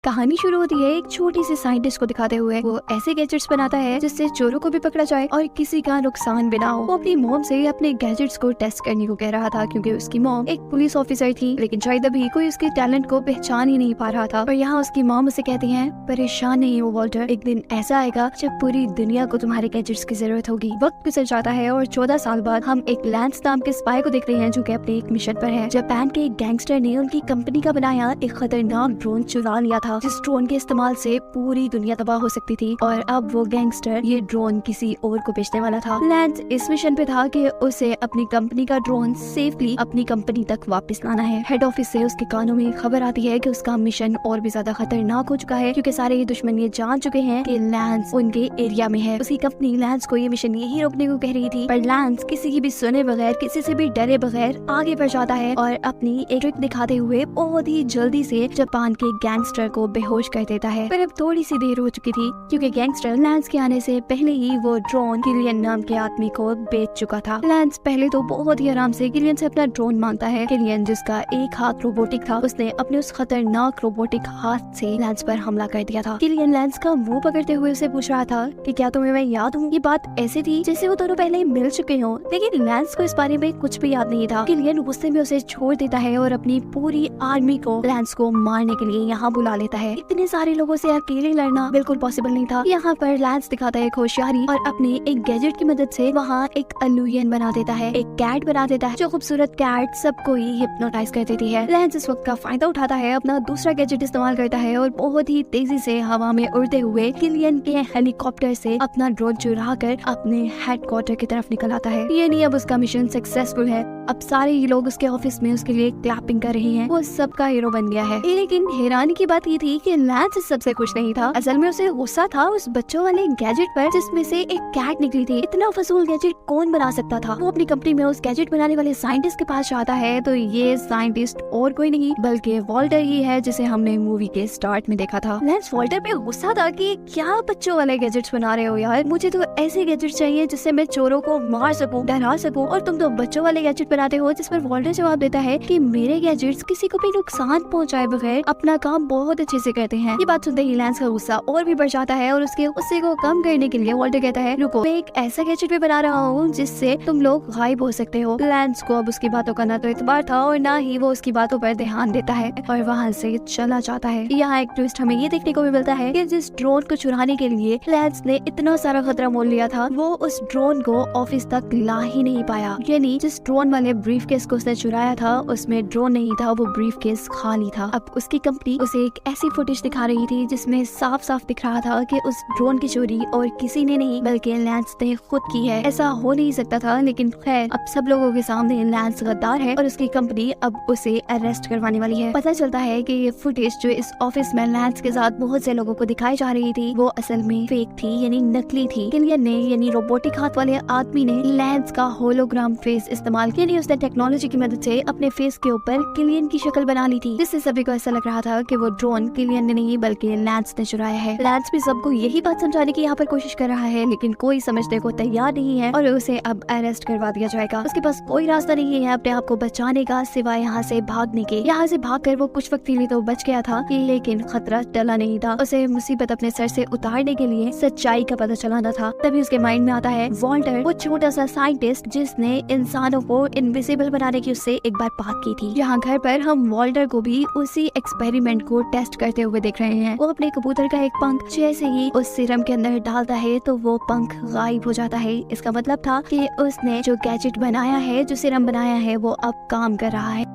कहानी शुरू होती है एक छोटी सी साइंटिस्ट को दिखाते हुए। वो ऐसे गैजेट्स बनाता है जिससे चोरों को भी पकड़ा जाए और किसी का नुकसान भी ना हो। वो अपनी मॉम से अपने गैजेट्स को टेस्ट करने को कह रहा था क्योंकि उसकी मॉम एक पुलिस ऑफिसर थी, लेकिन शायद अभी कोई उसके टैलेंट को पहचान ही नहीं पा रहा था। और यहाँ उसकी मॉम उसे कहती है, परेशान नहीं हो वॉल्टर, एक दिन ऐसा आएगा जब पूरी दुनिया को तुम्हारे गैजेट्स की जरूरत होगी। वक्त गुजर जाता है और 14 साल बाद हम एक लैंस नाम के स्पाई को देख रहे हैं जो कि अपने एक मिशन पर है। जापान के एक गैंगस्टर ने उनकी कंपनी का बनाया एक खतरनाक ड्रोन चुरा लिया था, जिस ड्रोन के इस्तेमाल से पूरी दुनिया तबाह हो सकती थी। और अब वो गैंगस्टर ये ड्रोन किसी और को बेचने वाला था। लैंस इस मिशन पे था कि उसे अपनी कंपनी का ड्रोन सेफली अपनी कंपनी तक वापस लाना है। हेड ऑफिस से उसके कानों में खबर आती है कि उसका मिशन और भी ज्यादा खतरनाक हो चुका है क्योंकि सारे दुश्मन ये जान चुके हैं कि लैंस उनके एरिया में है। उसकी कंपनी लैंस को ये मिशन यही रोकने को कह रही थी, पर लैंस किसी की भी सुने बगैर, किसी से भी डरे बगैर आगे बढ़ जाता है और अपनी एक ट्रिक दिखाते हुए बहुत ही जल्दी से जापान के गैंगस्टर को बेहोश कर देता है। पर अब थोड़ी सी देर हो चुकी थी क्योंकि गैंगस्टर लैंस के आने से पहले ही वो ड्रोन किलियन नाम के आदमी को बेच चुका था। लैंस पहले तो बहुत ही आराम से किलियन से अपना ड्रोन मांगता है। किलियन, जिसका एक हाथ रोबोटिक था, उसने अपने उस खतरनाक रोबोटिक हाथ से लैंस पर हमला कर दिया था। किलियन लैंस का मुंह पकड़ते हुए उसे पूछ रहा था कि क्या तुम्हें मैं याद हूँ। ये बात ऐसी थी जैसे वो दोनों पहले मिल चुके हों, लेकिन लैंस को इस बारे में कुछ भी याद नहीं था। किलियन गुस्से में उसे छोड़ देता है और अपनी पूरी आर्मी को लैंस को मारने के लिए यहाँ बुला लेता है। इतने सारे लोगों से अकेले लड़ना बिल्कुल पॉसिबल नहीं था। यहाँ पर लैंस दिखाता है होशियारी और अपने एक गैजेट की मदद से वहाँ एक अल्लूयन बना देता है, एक कैट बना देता है जो खूबसूरत कैट सबको ही हिप्नोटाइज कर देती है। लैंस इस वक्त का फायदा उठाता है, अपना दूसरा गैजेट इस्तेमाल करता है और बहुत ही तेजी से हवा में उड़ते हुए किलियन के हेलीकॉप्टर से अपना ड्रोन चुरा कर अपने हेडक्वार्टर की तरफ निकल आता है। ये नहीं, अब उसका मिशन सक्सेसफुल है। अब सारे ही लोग उसके ऑफिस में उसके लिए क्लैपिंग कर रहे हैं, वो सबका हीरो बन गया है। लेकिन हैरानी की बात ये थी कि लैंस इस सबसे खुश नहीं था। असल में उसे गुस्सा था उस बच्चों वाले गैजेट पर जिसमें से एक कैट निकली थी। इतना फजूल गैजेट कौन बना सकता था। वो अपनी कंपनी में उस गैजेट बनाने वाले साइंटिस्ट के पास जाता है तो ये साइंटिस्ट और कोई नहीं बल्कि वॉल्टर ही है, जिसे हमने मूवी के स्टार्ट में देखा था। लैंस वॉल्टर पे गुस्सा था कि क्या बच्चों वाले गैजेट्स बना रहे हो यार, मुझे तो ऐसे गैजेट चाहिए जिससे मैं चोरों को मार सकूं, डरा सकूं, और तुम तो बच्चों वाले गैजेट बनाते हो। जिस पर वॉल्टर जवाब देता है कि मेरे गैजेट्स किसी को भी नुकसान पहुंचाए बगैर अपना काम बहुत अच्छे से करते हैं। ये बात सुनते ही लैंस का गुस्सा और भी बढ़ जाता है और उसके गुस्से को कम करने के लिए वॉल्टर कहता है, रुको, मैं एक ऐसा गैजेट भी बना रहा हूँ जिससे तुम लोग गायब हो सकते हो। लैंस को अब उसकी बातों का ना तो एतबार था और ना ही वो उसकी बातों पर ध्यान देता है और वहाँ से चला जाता है। यहाँ एक ट्विस्ट हमें ये देखने को भी मिलता है कि जिस ड्रोन को चुराने के लिए लैंस ने इतना सारा खतरा मोल लिया था, वो उस ड्रोन को ऑफिस तक ला ही नहीं पाया। यानी जिस ड्रोन वाले ब्रीफकेस को उसने चुराया था उसमें ड्रोन नहीं था, वो ब्रीफकेस खाली था। अब उसकी कंपनी उसे एक ऐसी फुटेज दिखा रही थी जिसमें साफ साफ दिख रहा था कि उस ड्रोन की चोरी और किसी ने नहीं बल्कि लैंस ने खुद की है। ऐसा हो नहीं सकता था, लेकिन खैर अब सब लोगों के सामने लैंस गद्दार है और उसकी कंपनी अब उसे अरेस्ट करवाने वाली है। पता चलता है कि ये फुटेज जो इस ऑफिस में लैंस के साथ बहुत से लोगों को दिखाई जा रही थी वो असल में फेक थी, यानी नकली थी। किलियन ने यानी रोबोटिक हाथ वाले आदमी ने लैंस का होलोग्राम फेस इस्तेमाल किया, उसने टेक्नोलॉजी की मदद से अपने फेस के ऊपर किलियन की शक्ल बना ली थी, जिससे सभी को ऐसा लग रहा था कि वो ड्रोन किलियन ने नहीं बल्कि लैंस ने चुराया है। लैंस भी सबको यही बात समझाने की यहाँ पर कोशिश कर रहा है, लेकिन कोई समझने को तैयार नहीं है और उसे अब अरेस्ट करवा दिया जाएगा। उसके पास कोई रास्ता नहीं है अपने आप को बचाने का सिवाय यहाँ से भागने के। यहाँ से भागकर वो कुछ वक्त के लिए तो बच गया था, लेकिन खतरा टला नहीं था। उसे मुसीबत अपने सर से उतारने के लिए सच्चाई का पता चलाना था। तभी उसके माइंड में आता है वॉल्टर, वो छोटा सा साइंटिस्ट जिसने इंसानों को इनविजिबल बनाने की उससे एक बार बात की थी। यहाँ घर पर हम वॉल्टर को भी उसी एक्सपेरिमेंट को टेस्ट करते हुए देख रहे हैं। वो अपने कबूतर का एक पंख जैसे ही उस सीरम के अंदर डालता है तो वो पंख गायब हो जाता है। इसका मतलब था कि उसने जो गैजेट बनाया है, जो सीरम बनाया है, वो अब काम कर रहा है।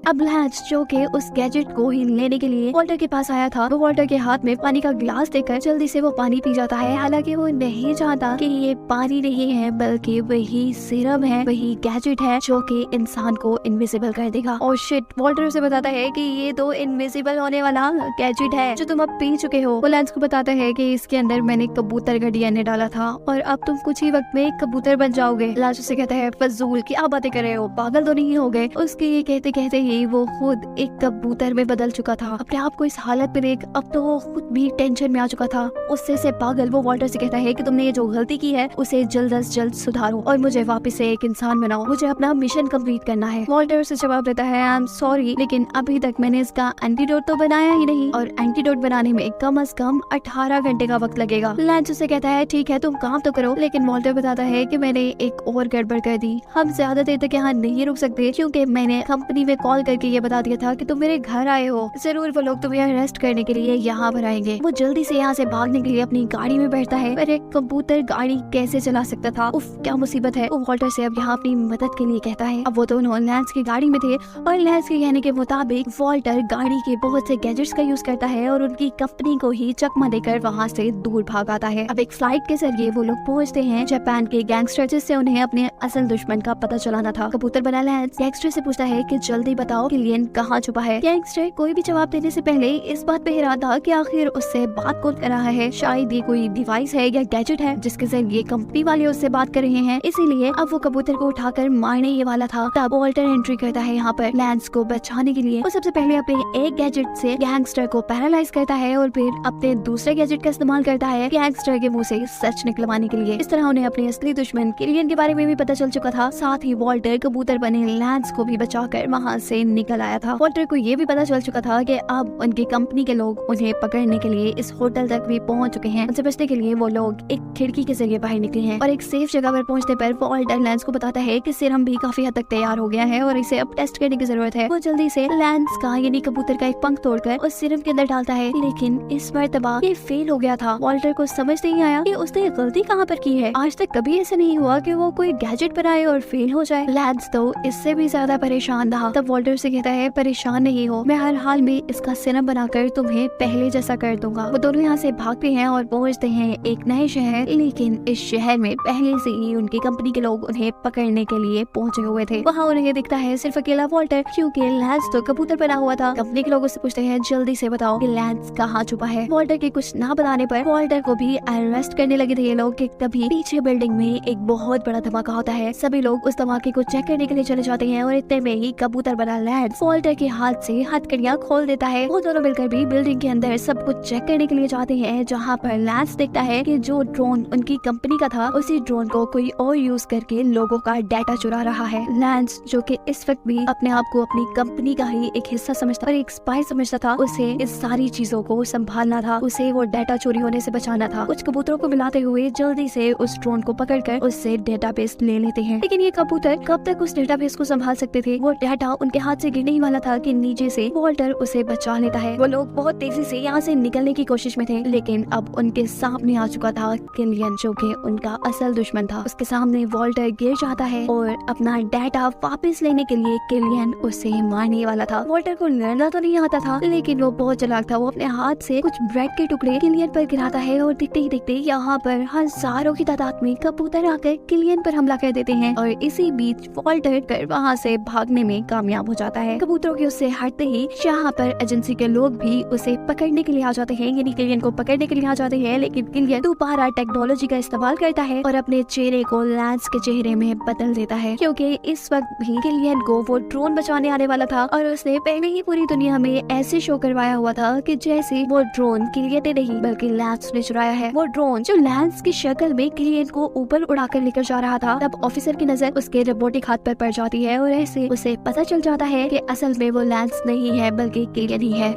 अब लैंस जो के उस गैजेट को ही लेने के लिए वॉल्टर के पास आया था, वो वॉल्टर के हाथ में पानी का गिलास देकर जल्दी से वो पानी पी जाता है। हालांकि वो नहीं चाहता कि ये पानी नहीं है बल्कि वही सीरम है, वही गैजेट है जो कि इंसान को इनविजिबल कर देगा। और शिट, वॉल्टर उसे बताता है कि ये तो इनविजिबल होने वाला गैजेट है जो तुम अब पी चुके हो। वो लैंस को बताता है कि इसके अंदर मैंने कबूतर का डीएनए डाला था और अब तुम कुछ ही वक्त में कबूतर बन जाओगे। लैंस उसे कहता है, फजूल, क्या बातें कर रहे हो, पागल तो नहीं हो गए। उसके ये कहते कहते ही वो खुद एक कबूतर में बदल चुका था। अपने आप को इस हालत में देख अब तो वो खुद भी टेंशन में आ चुका था। उससे से पागल वो वॉल्टर से कहता है कि तुमने ये जो गलती की है उसे जल्द से जल्द सुधारो और मुझे वापस से एक इंसान बनाओ, मुझे अपना मिशन कंप्लीट करना है। वॉल्टर उसे जवाब देता है आई एम सॉरी, लेकिन अभी तक मैंने इसका एंटीडोट तो बनाया ही नहीं और एंटीडोट बनाने में कम से कम 18 घंटे का वक्त लगेगा। लैंस उसे कहता है ठीक है तुम काम तो करो, लेकिन वॉल्टर बताता है कि मैंने एक और गड़बड़ कर दी, हम ज्यादा देर तक यहाँ नहीं रुक सकते क्योंकि मैंने कंपनी में कॉल करके ये बता दिया था कि तुम मेरे घर आए हो, जरूर वो लोग तुम्हें अरेस्ट करने के लिए यहाँ पर आएंगे। वो जल्दी से यहाँ से भागने के लिए अपनी गाड़ी में बैठता है, पर एक कबूतर गाड़ी कैसे चला सकता था, उफ क्या मुसीबत है। वो वॉल्टर से अब यहाँ अपनी मदद के लिए कहता है। अब वो दोनों लैंस की गाड़ी में थे और लैंस के कहने के मुताबिक वॉल्टर गाड़ी के बहुत से गैजेट्स का यूज करता है और उनकी कंपनी को ही चकमा देकर वहाँ से दूर भाग आता है। अब एक फ्लाइट के जरिए वो लोग पहुँचते हैं जापान के गैंगस्टर, जिससे उन्हें अपने असल दुश्मन का पता चलाना था। कबूतर बना लैंस गैंगस्टर से पूछता है कि जल्दी बताओ किलियन कहाँ छुपा है। गैंगस्टर कोई भी जवाब देने से पहले इस बात पे हैरान था कि आखिर उससे बात कौन कर रहा है। शायद ये कोई डिवाइस है या गैजेट है जिसके जरिए कंपनी वाले उससे बात कर रहे हैं, इसीलिए अब वो कबूतर को उठाकर मारने ये वाला था। तब वॉल्टर एंट्री करता है यहाँ पर लैंस को बचाने के लिए। वो सबसे पहले अपने एक गैजेट से गैंगस्टर को पैरालाइज करता है और फिर अपने दूसरे गैजेट का इस्तेमाल करता है गैंगस्टर के मुंह से सच निकलवाने के लिए। इस तरह उन्हें अपने असली दुश्मन किलियन के बारे में भी पता चल चुका था। साथ ही वॉल्टर कबूतर बने लैंस को भी बचाकर वहाँ से निकल आया था। वॉल्टर को ये भी पता चल चुका था कि अब उनकी कंपनी के लोग उन्हें पकड़ने के लिए इस होटल तक भी पहुँच चुके हैं। उनसे बचने के लिए वो लोग एक खिड़की के जरिए बाहर निकले हैं और एक सेफ जगह पर पहुँचने पर वॉल्टर लैंस को बताता है कि सीरम भी काफी हद तक तैयार हो गया है और इसे अब टेस्ट करने की जरूरत है। वो जल्दी से लैंस का यानी कबूतर का एक पंख तोड़कर उस सीरम के अंदर डालता है, लेकिन इस मर्तबा ये फेल हो गया था। वॉल्टर को समझ नहीं आया कि उसने गलती कहाँ पर की है। आज तक कभी ऐसा नहीं हुआ कि वो कोई गैजेट बनाए और फेल हो जाए। लैंस तो इससे भी ज्यादा परेशान था। तब वॉल्टर से कहता है परेशान नहीं हो, मैं हर हाल में इसका सीरम बनाकर तुम्हें पहले जैसा कर दूंगा। वो दोनों यहाँ से भागते हैं और पहुँचते हैं एक नए शहर, लेकिन इस शहर में पहले से ही उनकी कंपनी के लोग उन्हें पकड़ने के लिए पहुंचे हुए थे। वहाँ उन्हें दिखता है सिर्फ अकेला वॉल्टर, क्योंकि लैंस तो कबूतर बना हुआ था। कंपनी के लोग उससे पूछते हैं जल्दी से बताओ कि लैंस कहाँ छुपा है। वॉल्टर के कुछ ना बताने पर वॉल्टर को भी अरेस्ट करने लगे थे ये लोग कि तभी पीछे बिल्डिंग में एक बहुत बड़ा धमाका होता है। सभी लोग उस धमाके को चेक करने के लिए चले जाते हैं और इतने में ही कबूतर बना लैंस वॉल्टर के हाथ से हथकड़ियाँ खोल देता है। वो दोनों मिलकर भी बिल्डिंग के अंदर सब कुछ चेक करने के लिए जाते हैं, जहाँ पर लैंस देखता है कि जो ड्रोन उनकी कंपनी का था उसी ड्रोन को कोई और यूज करके लोगों का डाटा चुरा रहा है। लैंस जो कि इस वक्त भी अपने आप को अपनी कंपनी का ही एक हिस्सा समझता और एक स्पाई समझता था, उसे इस सारी चीजों को संभालना था, उसे वो डाटा चोरी होने से बचाना था। कुछ कबूतरों को मिलाते हुए जल्दी से उस ड्रोन को पकड़कर उससे डेटाबेस ले लेते हैं, लेकिन ये कबूतर कब तक उस डेटाबेस को संभाल सकते थे। वो डाटा उनके हाथ से गिरने ही वाला था कि नीचे से वॉल्टर उसे बचा लेता है। वो लोग बहुत तेजी से यहाँ से निकलने की कोशिश में थे, लेकिन अब उनके सामने आ चुका था किलियन, जो कि उनका असल दुश्मन था। उसके सामने वॉल्टर गिर जाता है और अपना डाटा वापस लेने के लिए किलियन उसे मारने वाला था। वॉल्टर को लड़ना तो नहीं आता था, लेकिन वो बहुत चालाक था। वो अपने हाथ से कुछ ब्रेड के टुकड़े किलियन पर गिराता है और दिखते ही दिखते यहाँ पर हजारों की तादाद में कबूतर आकर किलियन पर हमला कर देते हैं और इसी बीच वॉल्टर कर वहाँ से भागने में कामयाब हो जाता है। कबूतरों के उससे हटते ही यहाँ पर एजेंसी के लोग भी उसे पकड़ने के लिए आ जाते हैं, यानी किलियन को पकड़ने के लिए आ जाते हैं, लेकिन किलियन दोबारा टेक्नोलॉजी का इस्तेमाल करता है और अपने चेहरे को लैंस के चेहरे में बदल देता है, क्योंकि इस वक्त भी किलियन को वो ड्रोन बचाने आने वाला था और उसने पहले ही पूरी दुनिया में ऐसे शो करवाया हुआ था कि जैसे वो ड्रोन किलियन ने नहीं बल्कि लैंस ने चुराया है। वो ड्रोन जो लैंस की शक्ल में किलियन को ऊपर उड़ाकर लेकर जा रहा था। तब ऑफिसर की नजर उसके रोबोटिक हाथ पर पड़ जाती है और ऐसे उसे पता चल जाता है कि असल में वो लैंस नहीं है बल्कि किलियन ही है।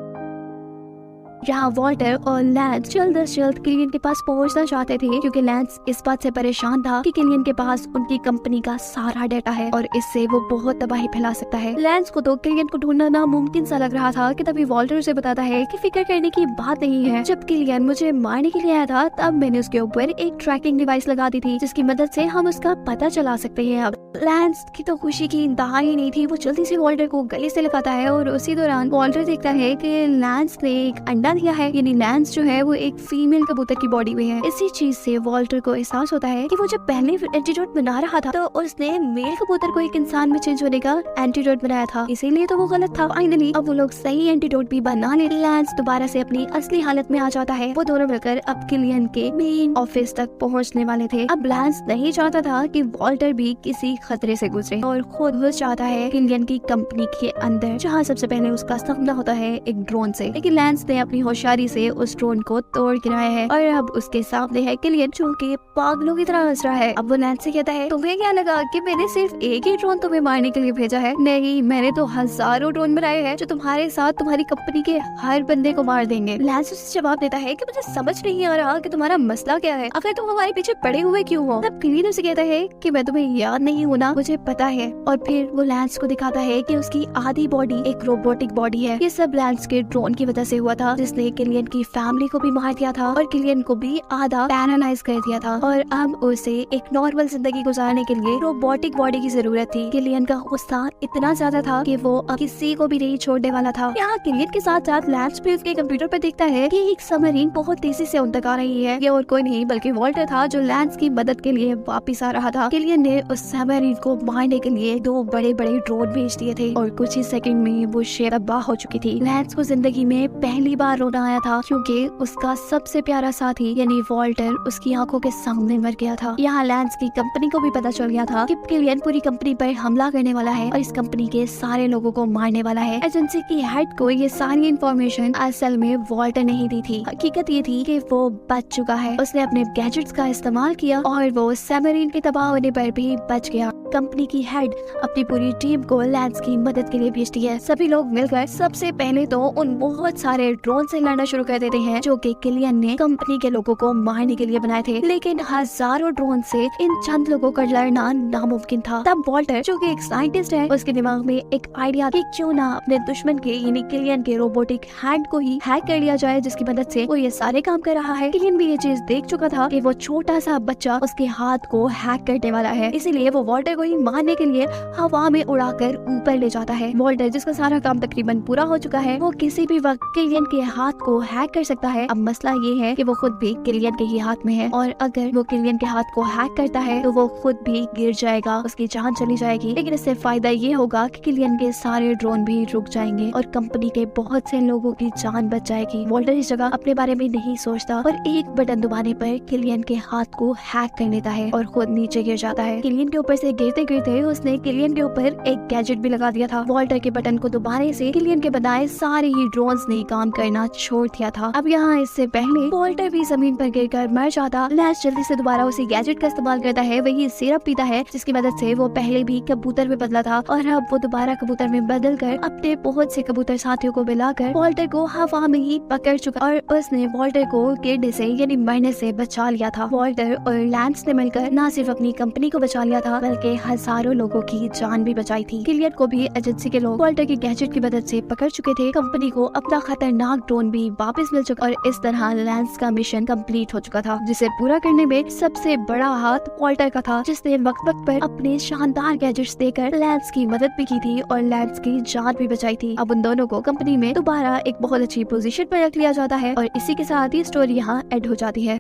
यहाँ वॉल्टर और लैंस जल्द से जल्द किलियन के पास पहुंचना चाहते थे, क्योंकि लैंस इस बात से परेशान था कि किलियन के पास उनकी कंपनी का सारा डाटा है और इससे वो बहुत तबाही फैला सकता है। लैंस को तो किलियन को ढूंढना नामुमकिन सा लग रहा था कि तभी वॉल्टर उसे बताता है कि फिक्र करने की बात नहीं है। जब किलियन मुझे मारने के लिए आया था तब मैंने उसके ऊपर एक ट्रैकिंग डिवाइस लगा दी थी, जिसकी मदद से हम उसका पता चला सकते हैं। अब लैंस की तो खुशी की इंतहा ही नहीं थी। वो जल्दी से वॉल्टर को गले से लगाता है और उसी दौरान वॉल्टर देखता है कि लैंस ने एक अंडा दिया है, यानी लैंस जो है वो एक फीमेल कबूतर की बॉडी में है। इसी चीज से वॉल्टर को एहसास होता है कि वो जब पहले एंटीडोट बना रहा था तो उसने मेल कबूतर को एक इंसान में चेंज होने का एंटीडोट बनाया था, इसीलिए तो वो गलत था। फाइनली अब वो लोग सही एंटीडोट भी बना ले। लैंस दोबारा से अपनी असली हालत में आ जाता है। वो दोनों मिलकर अब किलियन के मेन ऑफिस तक पहुँचने वाले थे। अब लैंस नहीं चाहता था कि वॉल्टर भी किसी खतरे से गुजरे और खुद घुस जाता है किलियन की कंपनी के अंदर, जहाँ सबसे पहले उसका सामना होता है एक ड्रोन से। लेकिन लैंस ने अपनी होशियारी से उस ड्रोन को तोड़ गिराया है और अब उसके सामने है किलियन, जो कि पागलों की तरह हंस रहा है। अब वो लैंस से कहता है, तुम्हें क्या लगा कि मैंने सिर्फ एक ही ड्रोन तुम्हें मारने के लिए भेजा है? नहीं, मैंने तो हजारों ड्रोन बनाए हैं जो तुम्हारे साथ तुम्हारी कंपनी के हर बंदे को मार देंगे। लैंस उसे जवाब देता है कि मुझे समझ नहीं आ रहा कि तुम्हारा मसला क्या है, आखिर तुम हमारे पीछे पड़े हुए क्यों हो? तब किलियन उसे कहता है कि मैं तुम्हें याद नहीं हूँ ना, मुझे पता है। और फिर वो लैंस को दिखाता है कि उसकी आधी बॉडी एक रोबोटिक बॉडी है। ये सब लैंस के ड्रोन की वजह से हुआ था, जिसने किलियन की फैमिली को भी मार दिया था और किलियन को भी आधा पैरालाइज कर दिया था। और अब उसे एक नॉर्मल जिंदगी गुजारने के लिए रोबोटिक बॉडी की जरूरत थी। किलियन का गुस्सा इतना ज्यादा था कि वो किसी को भी नहीं छोड़ने वाला था। यहाँ किलियन के साथ साथ लैंस भी उसके कंप्यूटर पर देखता है कि एक सबमरीन बहुत तेजी से उन तक आ रही है। ये और कोई नहीं बल्कि वॉल्टर था, जो लैंस की मदद के लिए वापिस आ रहा था। किलियन ने उस सबमरीन को मारने के लिए 2 बड़े बड़े ड्रोन भेज दिए थे और कुछ ही सेकंड में वो शेर तबाह हो चुकी थी। लैंस को जिंदगी में पहली बार रोना आया था, क्योंकि उसका सबसे प्यारा साथी यानी वॉल्टर उसकी आंखों के सामने मर गया था। यहाँ लैंस की कंपनी को भी पता चल गया था कि किलियन पूरी कंपनी पर हमला करने वाला है और इस कंपनी के सारे लोगों को मारने वाला है। एजेंसी की हेड को ये सारी इंफॉर्मेशन असल में वॉल्टर ने ही दी थी। हकीकत ये थी कि वो बच चुका है, उसने अपने गैजेट्स का इस्तेमाल किया और वो सबमरीन के तबाह होने पर भी बच गया। कंपनी की हेड अपनी पूरी टीम को लैंस की मदद के लिए भेजती है। सभी लोग मिलकर सबसे पहले तो उन बहुत सारे ड्रोन से लड़ना शुरू कर देते हैं, जो कि किलियन ने कंपनी के लोगों को मारने के लिए बनाए थे। लेकिन हजारों ड्रोन से इन चंद लोगों का लड़ना नामुमकिन था। तब वॉल्टर, जो कि एक साइंटिस्ट है, उसके दिमाग में एक आइडिया कि क्यों ना अपने दुश्मन के यानी किलियन के रोबोटिक हैंड को ही हैक कर लिया जाए, जिसकी मदद से वो ये सारे काम कर रहा है। किलियन भी ये चीज देख चुका था कि वो छोटा सा बच्चा उसके हाथ को हैक करने वाला है, इसीलिए वो वॉल्टर को ही मारने के लिए हवा में उड़ाकर ऊपर ले जाता है। वॉल्टर, जिसका सारा काम तकरीबन पूरा हो चुका है, वो किसी भी वक्त किलियन के हाथ को हैक कर सकता है। अब मसला ये है कि वो खुद भी किलियन के ही हाथ में है और अगर वो किलियन के हाथ को हैक करता है तो वो खुद भी गिर जाएगा, उसकी जान चली जाएगी। लेकिन इससे फायदा ये होगा कि किलियन के सारे ड्रोन भी रुक जाएंगे और कंपनी के बहुत से लोगों की जान बच जाएगी। वॉल्टर इस जगह अपने बारे में नहीं सोचता और एक बटन दबाने पर किलियन के हाथ को हैक कर लेता है और खुद नीचे गिर जाता है। किलियन के ऊपर से गिरते गिरते उसने किलियन के ऊपर एक गैजेट भी लगा दिया था। वॉल्टर के बटन को दबाने से किलियन के बनाए सारे ही ड्रोन्स ने काम करना छोड़ दिया था। अब यहाँ इससे पहले वॉल्टर भी जमीन पर गिरकर मर जाता, लैंस जल्दी से दोबारा उसी गैजेट का इस्तेमाल करता है, वही सिरप पीता है जिसकी मदद से वो पहले भी कबूतर में बदला था और अब वो दोबारा कबूतर में बदल कर अपने बहुत से कबूतर साथियों को मिलाकर वॉल्टर को हवा में ही पकड़ चुका और उसने वॉल्टर को गिरने से यानी मरने से बचा लिया था। वॉल्टर और लैंस ने मिलकर न सिर्फ अपनी कंपनी को बचा लिया था, बल्कि हजारों लोगों की जान भी बचाई थी। किलियन को भी एजेंसी के लोग वॉल्टर की गैजेट की मदद से पकड़ चुके थे। कंपनी को अपना खतरनाक ड्रोन भी वापस मिल चुका और इस तरह लैंस का मिशन कंप्लीट हो चुका था, जिसे पूरा करने में सबसे बड़ा हाथ वॉल्टर का था, जिसने वक्त वक्त पर अपने शानदार गैजेट्स देकर लैंस की मदद भी की थी और लैंस की जान भी बचाई थी। अब उन दोनों को कंपनी में दोबारा एक बहुत अच्छी पोजीशन पर रख लिया जाता है और इसी के साथ ही स्टोरी यहाँ एंड हो जाती है।